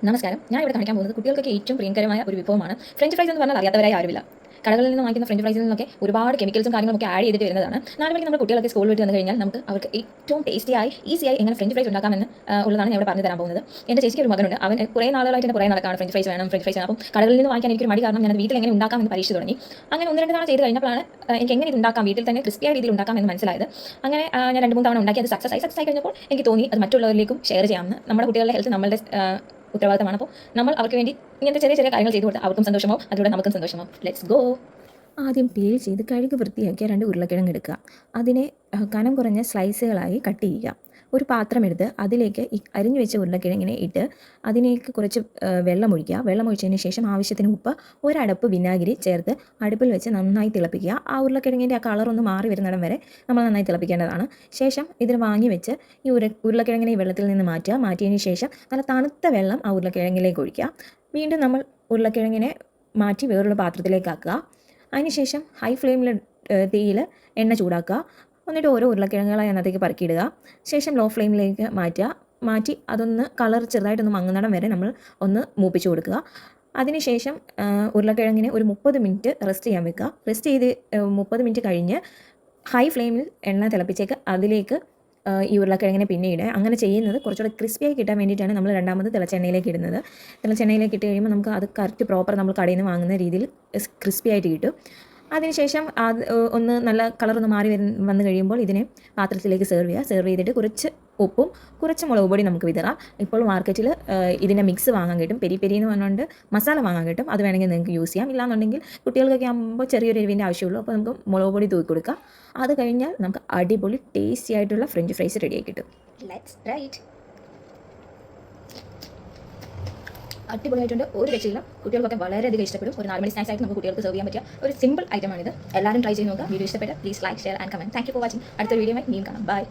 നമസ്കാരം. ഞാൻ ഇവിടെ കാണിക്കാൻ പോകുന്നത് കുട്ടികൾക്കൊക്കെ ഏറ്റവും പ്രിയങ്കരമായ ഒരു വിഭവമാണ്. ഫ്രഞ്ച് ഫ്രൈസ് എന്ന് പറഞ്ഞാൽ അറിയാത്തവരായി ആരുമില്ല. കടകളിൽ നിന്ന് വാങ്ങിക്കുന്ന ഫ്രഞ്ച് ഫ്രൈസിൽ നിന്നൊക്കെ ഒരുപാട് കെമിക്കൽസും കാര്യങ്ങളൊക്കെ ആഡ് ചെയ്തിട്ട് വരുന്നതാണ്. 4 മണിക്ക് നമ്മുടെ കുട്ടികളൊക്കെ സ്കൂൾ വിട്ട് വന്നു കഴിഞ്ഞാൽ നമുക്ക് അവർക്ക് ഏറ്റവും ടേസ്റ്റിയായി ഈസിയായി എങ്ങനെ ഫ്രഞ്ച് ഫ്രൈസ് ഉണ്ടാക്കാമെന്ന് ഉള്ളതാണ് ഞാൻ ഇവിടെ പറഞ്ഞു തരാൻ പോകുന്നത്. എൻ്റെ ചേച്ചിക്ക് ഒരു മകനുണ്ട്. അവൻ കുറേ നാളുകളായിട്ട് കുറേ നടക്കാണ് ഫ്രഞ്ച് ഫ്രൈസ് വേണം. അപ്പം കടകളിൽ നിന്ന് വാങ്ങിക്കാൻ എനിക്കൊരു മടി കാരണം ഞാൻ വീട്ടിൽ എങ്ങനെ ഉണ്ടാക്കാമെന്ന് പരീക്ഷിച്ച് തുടങ്ങി. അങ്ങനെ 1-2 തവണ ചെയ്ത് കഴിഞ്ഞപ്പോഴാണ് എനിക്ക് എങ്ങനെ ഇത് ഉണ്ടാക്കാം, വീട്ടിൽ തന്നെ ക്രിസ്പിയായ രീതിയിൽ ഉണ്ടാക്കാം എന്ന് മനസ്സിലായത്. അങ്ങനെ ഞാൻ 2-3 തവണ ഉണ്ടാക്കി അത് സക്സസ് ആയി കഴിഞ്ഞപ്പോൾ എനിക്ക് തോന്നി അത് മറ്റുള്ളവരിലേക്കും ഷെയർ ചെയ്യാമെന്ന്. നമ്മുടെ കുട്ടികളുടെ ഹെൽത്ത് നമ്മളുടെ ഉത്തരവാദിത്തമാണ്. അപ്പോൾ നമ്മൾ അവർക്ക് വേണ്ടി ഇങ്ങനത്തെ ചെറിയ ചെറിയ കാര്യങ്ങൾ ചെയ്തു കൊടുത്താൽ അവർക്കും സന്തോഷമാവും, അതിലൂടെ നമുക്കും സന്തോഷമാവും. Let's go. ആദ്യം പീൽ ചെയ്ത് കഴുകി വൃത്തിയാക്കിയ 2 ഉരുളക്കിഴങ്ങ് എടുക്കുക. അതിനെ കനം കുറഞ്ഞ സ്ലൈസുകളായി കട്ട് ചെയ്യുക. ഒരു പാത്രമെടുത്ത് അതിലേക്ക് ഈ അരിഞ്ഞു വെച്ച ഉരുളക്കിഴങ്ങിനെ ഇട്ട് അതിലേക്ക് കുറച്ച് വെള്ളം ഒഴിക്കുക. വെള്ളം ഒഴിച്ചതിന് ശേഷം ആവശ്യത്തിന് ഉപ്പ്, ഒരടപ്പ് വിനാഗിരി ചേർത്ത് അടുപ്പിൽ വെച്ച് നന്നായി തിളപ്പിക്കുക. ആ ഉരുളക്കിഴങ്ങിൻ്റെ ആ കളറൊന്ന് മാറി വരുന്നിടം വരെ നമ്മൾ നന്നായി തിളപ്പിക്കേണ്ടതാണ്. ശേഷം ഇതിന് വാങ്ങി വെച്ച് ഈ ഉരുളക്കിഴങ്ങിനെ വെള്ളത്തിൽ നിന്ന് മാറ്റുക. മാറ്റിയതിന് ശേഷം നല്ല തണുത്ത വെള്ളം ആ ഉരുളക്കിഴങ്ങിലേക്ക് ഒഴിക്കുക. വീണ്ടും നമ്മൾ ഉരുളക്കിഴങ്ങിനെ മാറ്റി വേറൊരു പാത്രത്തിലേക്ക് ആക്കുക. അതിനുശേഷം ഹൈ ഫ്ലെയിമിൽ തീയിൽ എണ്ണ ചൂടാക്കുക. എന്നിട്ട് ഓരോ ഉരുളക്കിഴങ്ങുകളായി അതിനകത്തേക്ക് പറക്കിയിടുക. ശേഷം ലോ ഫ്ലെയിമിലേക്ക് മാറ്റി അതൊന്ന് കളർ ചെറുതായിട്ടൊന്ന് മങ്ങുന്നിടം വരെ നമ്മൾ ഒന്ന് മൂപ്പിച്ച് കൊടുക്കുക. അതിനുശേഷം ഉരുളക്കിഴങ്ങിനെ ഒരു 30 മിനിറ്റ് റെസ്റ്റ് ചെയ്യാൻ വെക്കുക. റെസ്റ്റ് ചെയ്ത് 30 മിനിറ്റ് കഴിഞ്ഞ് ഹൈ ഫ്ലെയിമിൽ എണ്ണ തിളപ്പിച്ചേക്ക് അതിലേക്ക് ഈ ഉരുളക്കിഴങ്ങിനെ പിന്നെ ഇടുക. അങ്ങനെ ചെയ്യുന്നത് കുറച്ചുകൂടെ ക്രിസ്പിയായി കിട്ടാൻ വേണ്ടിയിട്ടാണ് നമ്മൾ രണ്ടാമത് തിളച്ച എണ്ണയിലേക്ക് ഇടുന്നത്. തിളച്ച എണ്ണയിലേക്ക് ഇട്ട് കഴിയുമ്പോൾ നമുക്ക് അത് കറക്റ്റ് പ്രോപ്പർ നമ്മൾ കടയിൽ നിന്ന് വാങ്ങുന്ന രീതിയിൽ ക്രിസ്പി ആയിട്ട് കിട്ടും. അതിനുശേഷം അത് ഒന്ന് നല്ല കളറൊന്ന് മാറി വന്നു കഴിയുമ്പോൾ ഇതിനെ പാത്രത്തിലേക്ക് സെർവ് ചെയ്തിട്ട് കുറച്ച് ഉപ്പും കുറച്ച് മുളക് പൊടി നമുക്ക് വിതറാം. ഇപ്പോൾ മാർക്കറ്റിൽ ഇതിൻ്റെ മിക്സ് വാങ്ങാൻ കിട്ടും. പെരി എന്ന് പറഞ്ഞുകൊണ്ട് മസാല വാങ്ങാൻ കിട്ടും. അത് വേണമെങ്കിൽ നിങ്ങൾക്ക് യൂസ് ചെയ്യാം. ഇല്ലാന്നുണ്ടെങ്കിൽ കുട്ടികൾക്കൊക്കെ ആകുമ്പോൾ ചെറിയൊരു എരിവിൻ്റെ ആവശ്യമുള്ളൂ. അപ്പോൾ നമുക്ക് മുളക് പൊടി തൂക്കി കൊടുക്കാം. അത് കഴിഞ്ഞാൽ നമുക്ക് അടിപൊളി ടേസ്റ്റി ആയിട്ടുള്ള ഫ്രഞ്ച് ഫ്രൈസ് റെഡിയായി കിട്ടും. Let's try it. അടിപൊളിയായിട്ടുണ്ട്. ഒരു രക്ഷയില്ല. കുട്ടികൾക്കൊക്കെ വളരെയധികം ഇഷ്ടപ്പെടും. ഒരു 4 മണി സ്നാക്സ് ആയിട്ട് നമുക്ക് കുട്ടികൾക്ക് സെർവ് ചെയ്യാൻ പറ്റിയ ഒരു സിമ്പിൾ ഐറ്റമാണിത്. എല്ലാവരും ട്രൈ ചെയ്ത് നോക്കുക. വീഡിയോ ഇഷ്ടപ്പെട്ട please like, share and comment. Thank you for watching. അടുത്ത വീഡിയോയുമായി നീ കാണാം. ബൈ.